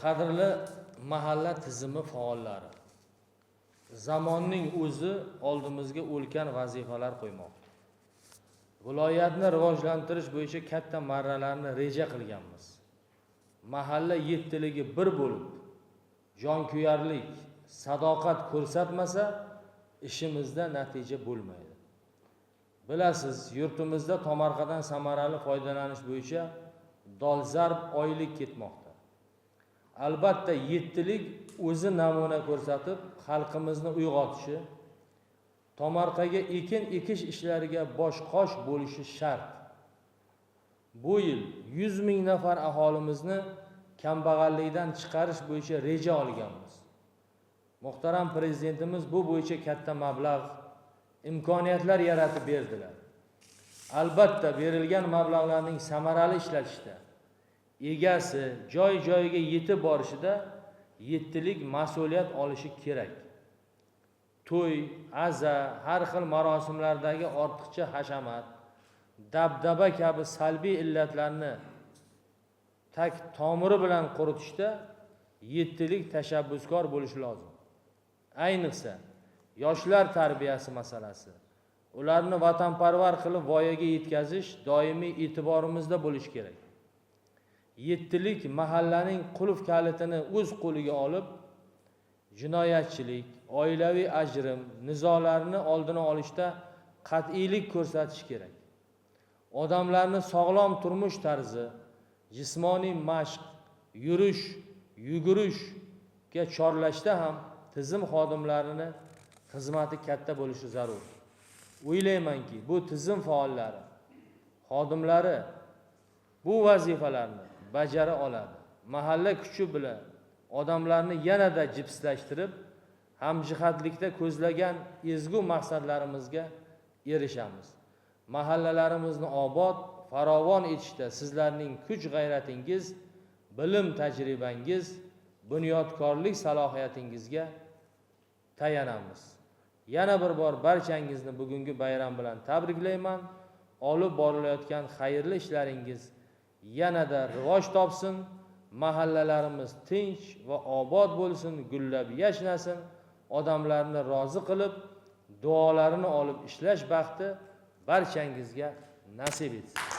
Qadrli mahalla tizimi faollari, zamonning o'zi oldimizga ulkan vazifalar qo'ymoqda. Viloyatni rivojlantirish bo'yicha katta marralarni reja qilganmiz. Mahalla yettiligi bir bo'lib, jonkuyarlik, sadoqat ko'rsatmasa, ishimizda natija bo'lmaydi. Bilasiz, yurtimizda tomorqadan samarali foydalanish bo'yicha dolzarb oylik ketmoqda. Albatta, yettilik o'zi namuna ko'rsatib, xalqimizni uyg'otishi, tomorqaga ekin ekish ishlariga bosh-qosh bo'lishi shart. Bu yil 100 ming nafar aholimizni kambag'allikdan chiqarish bo'yicha reja olganmiz. Muhtaram prezidentimiz bu bo'yicha katta mablag', imkoniyatlar yaratib berdilar. Albatta, berilgan mablag'larning samarali ishlatishda, egasi joy-joyiga yetib borishida yettilik mas'uliyat olishi kerak. To'y, aza, har xil marosimlardagi ortiqcha hashamat, dabdaba kabi salbiy illatlarni tak tomiri bilan quritishda yettilik tashabbuskor bo'lishi lozim. Ayniqsa, yoshlar tarbiyasi masalasi, ularni vatanparvar qilib voyaga yetkazish doimiy e'tiborimizda bo'lishi kerak. Yettilik mahallaning qulf kalitini o'z qo'liga olib, jinoyatchilik, oilaviy ajrim, nizolarni oldini olishda qat'iylik ko'rsatish kerak. Odamlarni sog'lom turmush tarzi, jismoniy mashq, yurish, yugurishga chorlashda ham tizim xodimlarining xizmati katta bo'lishi zarur. O'ylaymanki, bu tizim faollari, xodimlari bu vazifalarni bajara oladi. Mahalla kuchi bilan odamlarni yanada jipslashtirib, hamjihatlikda ko'zlagan ezgu maqsadlarimizga erishamiz. Mahallalarimizni obod, farovon etishda sizlarning kuch-g'ayratingiz, bilim tajribangiz, bunyodkorlik salohiyatingizga tayanamiz. Yana bir bor barchangizni bugungi bayram bilan tabriklayman. Olib borilayotgan xayrli ishlaringiz yanada rivoj topsin, mahallalarimiz tinch va obod bo'lsin, gullab yashnasin, odamlarni rozi qilib, duolarini olib ishlash baxti barchangizga nasib etsin.